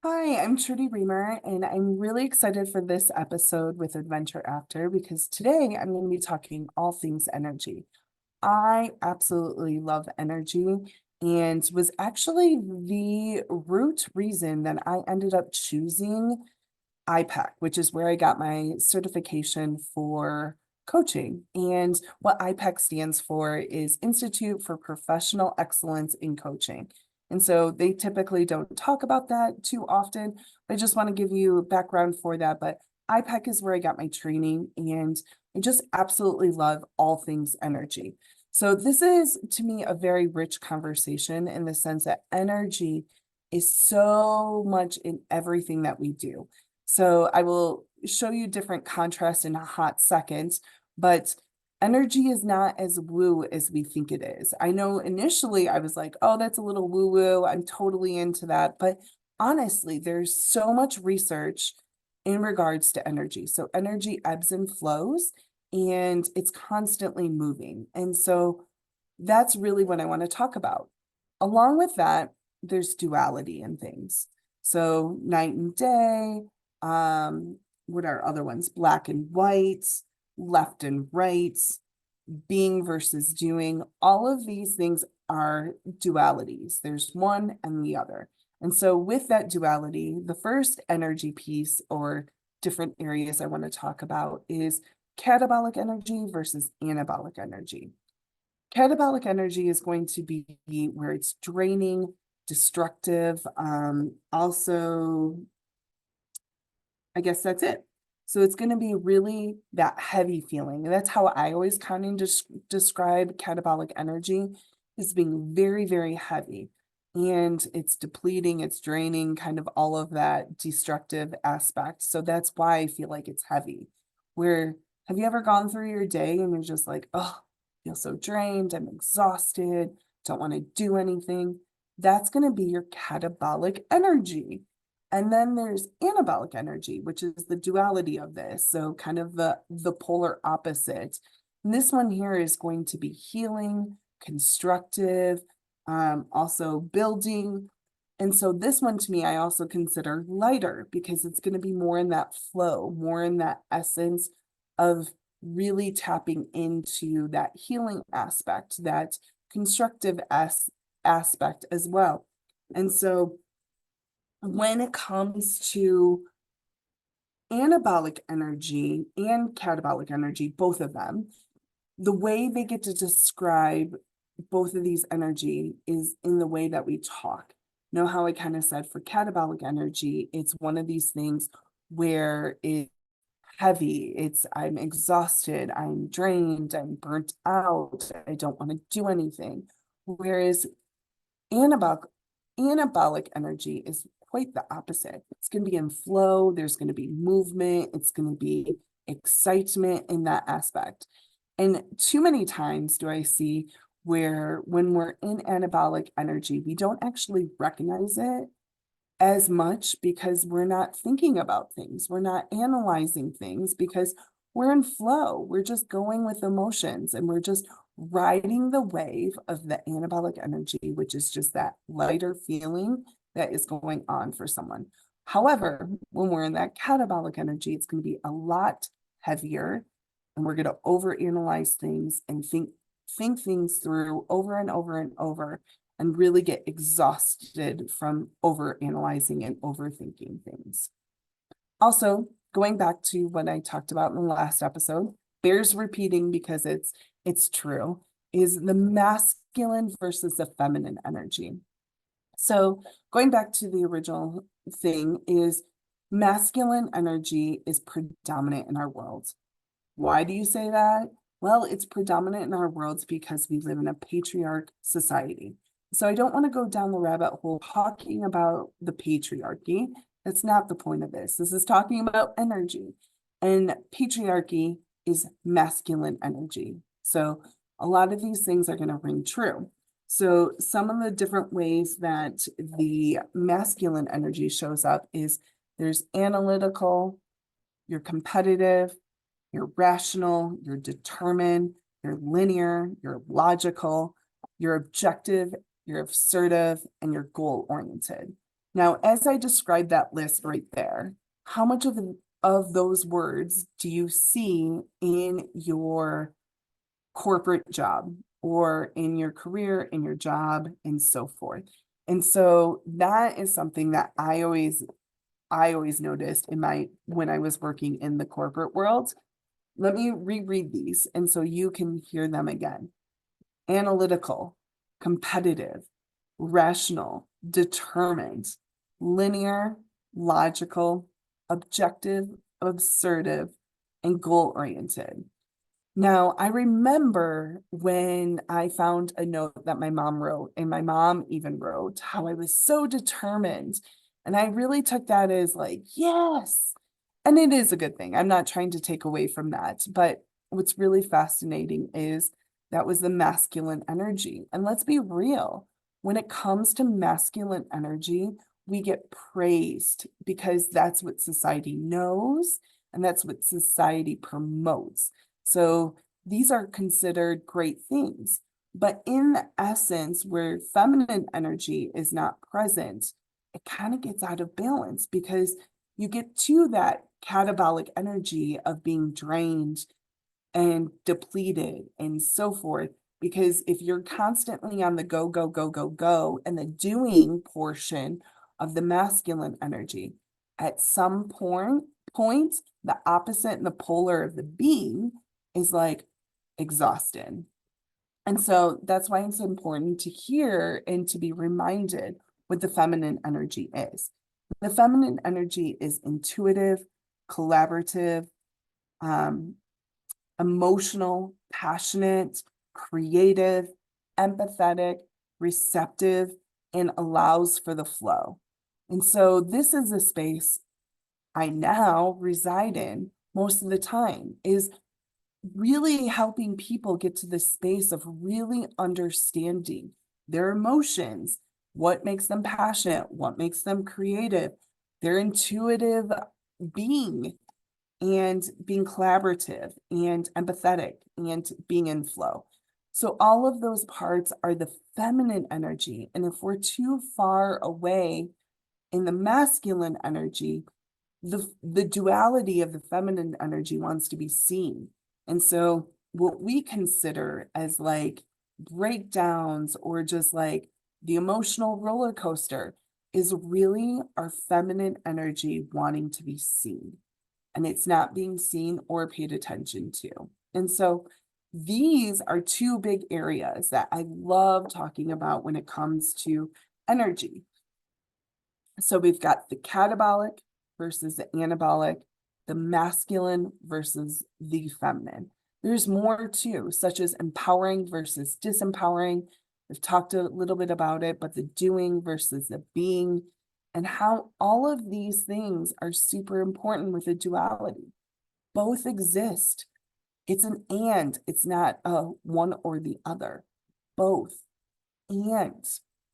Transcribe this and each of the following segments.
Hi, I'm Trudy Reamer, and I'm really excited for this episode with Adventure After because today I'm going to be talking all things energy. I absolutely love energy and was actually the root reason that I ended up choosing IPEC, which is where I got my certification for coaching. And what IPEC stands for is Institute for Professional Excellence in Coaching. And so they typically don't talk about that too often. I just want to give you background for that. But IPEC is where I got my training, and I just absolutely love all things energy. So this is to me a very rich conversation in the sense that energy is so much in everything that we do. So I will show you different contrasts in a hot second, but energy is not as woo as we think it is. I know initially I was like, oh, that's a little woo woo. I'm totally into that. But honestly, there's so much research in regards to energy. So energy ebbs and flows, and it's constantly moving. And so that's really what I want to talk about. Along with that, there's duality in things. So night and day, what are other ones? Black and white, left and right, being versus doing. All of these things are dualities. There's one and the other. And so with that duality, the first energy piece or different areas I want to talk about is catabolic energy versus anabolic energy. Catabolic energy is going to be where it's draining, destructive, also I guess that's it. So it's going to be really that heavy feeling. And that's how I always kind of describe catabolic energy as being very, very heavy. And it's depleting, it's draining, kind of all of that destructive aspect. So that's why I feel like it's heavy. Where have you ever gone through your day and you're just like, oh, I feel so drained, I'm exhausted, don't want to do anything? That's going to be your catabolic energy. And then there's anabolic energy, which is the duality of this. So kind of the polar opposite. And this one here is going to be healing, constructive, also building. And so this one to me, I also consider lighter because it's going to be more in that flow, more in that essence of really tapping into that healing aspect, that constructive aspect as well. And so when it comes to anabolic energy and catabolic energy, both of them, the way they get to describe both of these energy is in the way that we talk. You know how I kind of said for catabolic energy, it's one of these things where it's heavy, it's I'm exhausted, I'm drained, I'm burnt out, I don't want to do anything. Whereas Anabolic, anabolic energy is quite the opposite. It's going to be in flow, there's going to be movement, it's going to be excitement in that aspect. And too many times do I see where when we're in anabolic energy, we don't actually recognize it as much because we're not thinking about things. We're not analyzing things because we're in flow. We're just going with emotions and we're just riding the wave of the anabolic energy, which is just that lighter feeling that is going on for someone. However, when we're in that catabolic energy, it's going to be a lot heavier and we're going to overanalyze things and think things through over and over and over and really get exhausted from over analyzing and overthinking things. Also, going back to what I talked about in the last episode, bears repeating because it's true, is the masculine versus the feminine energy. So going back to the original thing is masculine energy is predominant in our world. Why do you say that? Well, it's predominant in our worlds because we live in a patriarch society. So I don't want to go down the rabbit hole talking about the patriarchy. That's not the point of this. This is talking about energy. And patriarchy is masculine energy. So a lot of these things are going to ring true. So some of the different ways that the masculine energy shows up is there's analytical, you're competitive, you're rational, you're determined, you're linear, you're logical, you're objective, you're assertive, and you're goal oriented. Now, as I described that list right there, how much of those words do you see in your corporate job or in your career, in your job, and so forth? And so that is something that I always noticed in my when I was working in the corporate world. Let me reread these and so you can hear them again. Analytical, competitive, rational, determined, linear, logical, objective, assertive, and goal-oriented. Now, I remember when I found a note that my mom wrote, and my mom even wrote how I was so determined. And I really took that as like, yes. And it is a good thing. I'm not trying to take away from that. But what's really fascinating is that was the masculine energy. And let's be real, when it comes to masculine energy, we get praised because that's what society knows and that's what society promotes. So these are considered great things. But in essence, where feminine energy is not present, it kind of gets out of balance because you get to that catabolic energy of being drained and depleted and so forth. Because if you're constantly on the go, go, go, go, go, and the doing portion of the masculine energy, at some point, the opposite and the polar of the being is like exhausted. And so that's why it's important to hear and to be reminded what the feminine energy is. The feminine energy is intuitive, collaborative, um, emotional, passionate, creative, empathetic, receptive, and allows for the flow. And so this is a space I now reside in most of the time, is really helping people get to this space of really understanding their emotions, what makes them passionate, what makes them creative, their intuitive being, and being collaborative and empathetic and being in flow. So all of those parts are the feminine energy. And if we're too far away in the masculine energy, the duality of the feminine energy wants to be seen. And so what we consider as like breakdowns or just like the emotional roller coaster is really our feminine energy wanting to be seen. And it's not being seen or paid attention to. And so these are two big areas that I love talking about when it comes to energy. So we've got the catabolic versus the anabolic, the masculine versus the feminine. There's more too, such as empowering versus disempowering. We've talked a little bit about it, but the doing versus the being, and how all of these things are super important with the duality. Both exist. It's an and, it's not a one or the other. Both. And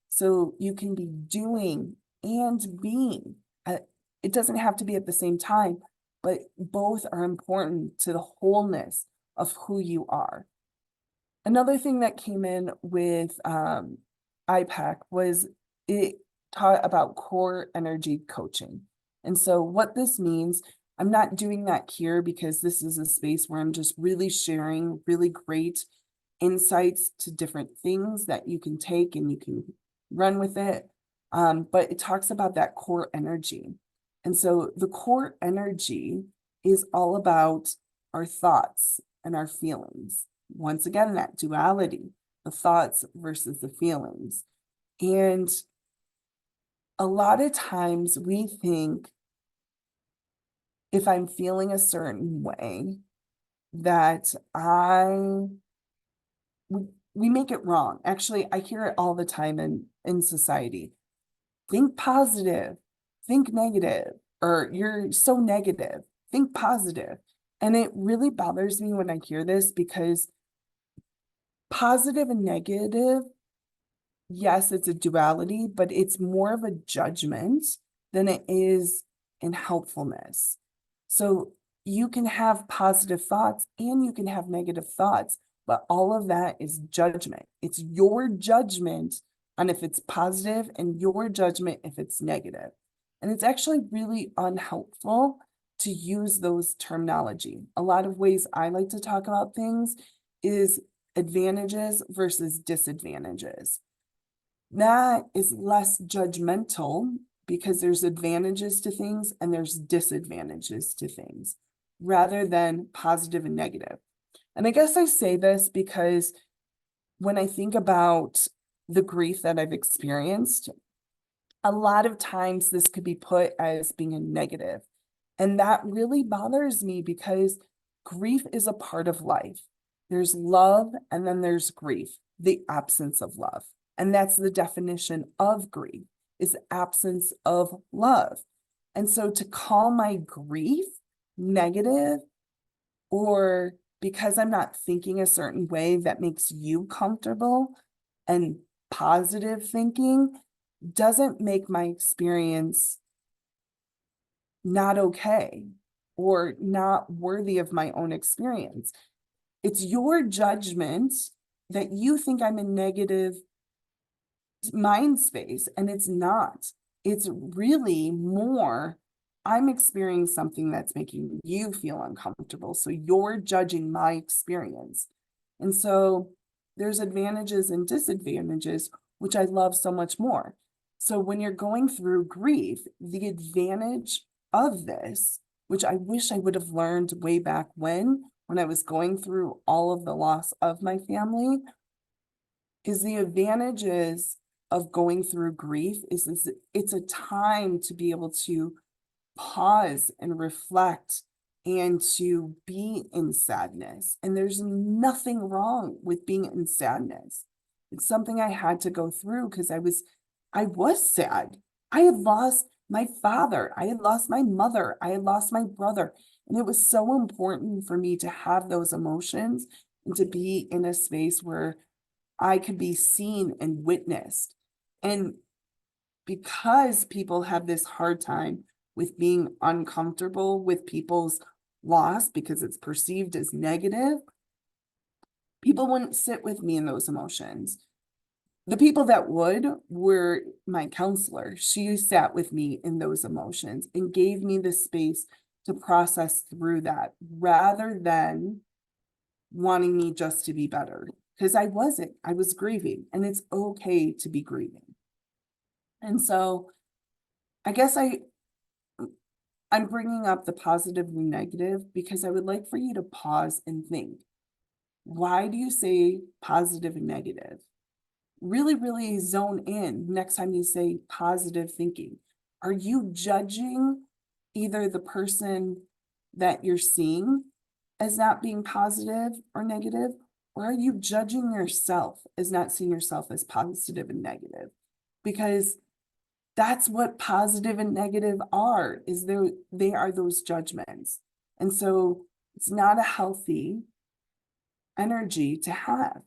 so you can be doing and being. It doesn't have to be at the same time, but both are important to the wholeness of who you are. Another thing that came in with IPAC was it taught about core energy coaching. And so what this means, I'm not doing that here because this is a space where I'm just really sharing really great insights to different things that you can take and you can run with it. But it talks about that core energy. And so the core energy is all about our thoughts and our feelings. Once again, that duality, the thoughts versus the feelings. And a lot of times we think if I'm feeling a certain way, that we make it wrong. Actually, I hear it all the time in society. Think positive, think negative, or you're so negative, think positive. And it really bothers me when I hear this because positive and negative, yes, it's a duality, but it's more of a judgment than it is in helpfulness. So you can have positive thoughts and you can have negative thoughts, but all of that is judgment. It's your judgment on if it's positive and your judgment if it's negative. And it's actually really unhelpful to use those terminology. A lot of ways I like to talk about things is advantages versus disadvantages. That is less judgmental because there's advantages to things and there's disadvantages to things rather than positive and negative. And I guess I say this because when I think about the grief that I've experienced, a lot of times this could be put as being a negative. And that really bothers me because grief is a part of life. There's love and then there's grief, the absence of love. And that's the definition of grief, is absence of love. And so to call my grief negative, or because I'm not thinking a certain way that makes you comfortable and positive thinking, doesn't make my experience not okay or not worthy of my own experience. It's your judgment that you think I'm in negative mind space, and it's not. It's really more, I'm experiencing something that's making you feel uncomfortable. So you're judging my experience. And so there's advantages and disadvantages, which I love so much more. So when you're going through grief, the advantage of this, which I wish I would have learned way back when I was going through all of the loss of my family, is the advantages of going through grief is it's a time to be able to pause and reflect and to be in sadness. And there's nothing wrong with being in sadness. It's something I had to go through because I was sad. I had lost my father. I had lost my mother. I had lost my brother. And it was so important for me to have those emotions and to be in a space where I could be seen and witnessed. And because people have this hard time with being uncomfortable with people's loss because it's perceived as negative, people wouldn't sit with me in those emotions. The people that would were my counselor. She sat with me in those emotions and gave me the space to process through that rather than wanting me just to be better. Because I wasn't, I was grieving, and it's okay to be grieving. And so I guess I'm bringing up the positive and negative because I would like for you to pause and think, why do you say positive and negative? Really, really zone in next time you say positive thinking. Are you judging either the person that you're seeing as not being positive or negative, or are you judging yourself as not seeing yourself as positive and negative? Because that's what positive and negative are, is they are those judgments. And so it's not a healthy energy to have.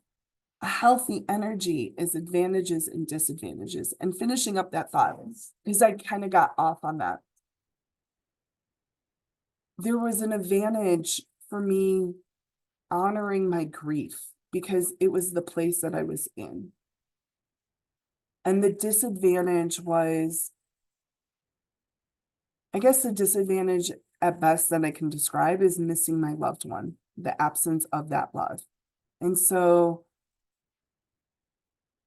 A healthy energy is advantages and disadvantages. And finishing up that thought, because I kind of got off on that. There was an advantage for me honoring my grief because it was the place that I was in. And the disadvantage was, I guess the disadvantage at best that I can describe is missing my loved one, the absence of that love. And so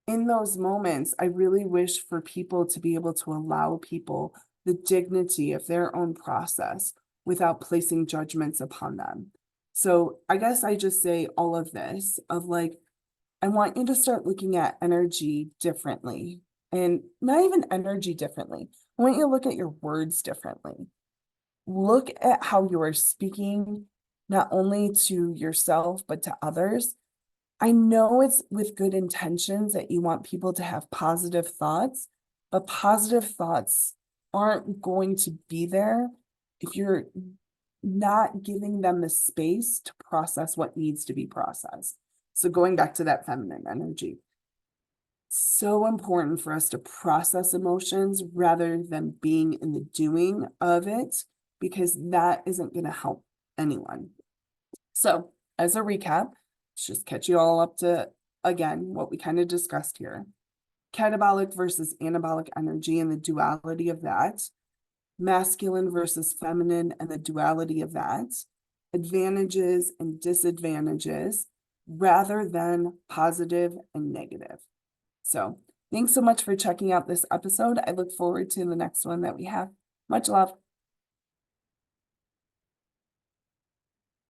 in those moments, I really wish for people to be able to allow people the dignity of their own process without placing judgments upon them. So I guess I just say all of this of like, I want you to start looking at energy differently, and not even energy differently. I want you to look at your words differently. Look at how you are speaking, not only to yourself, but to others. I know it's with good intentions that you want people to have positive thoughts, but positive thoughts aren't going to be there if you're not giving them the space to process what needs to be processed. So going back to that feminine energy, so important for us to process emotions rather than being in the doing of it, because that isn't going to help anyone. So as a recap, let's just catch you all up to, again, what we kind of discussed here. catabolic versus anabolic energy and the duality of that, masculine versus feminine and the duality of that, advantages and disadvantages, rather than positive and negative. So thanks so much for checking out this episode. I look forward to the next one that we have. Much love.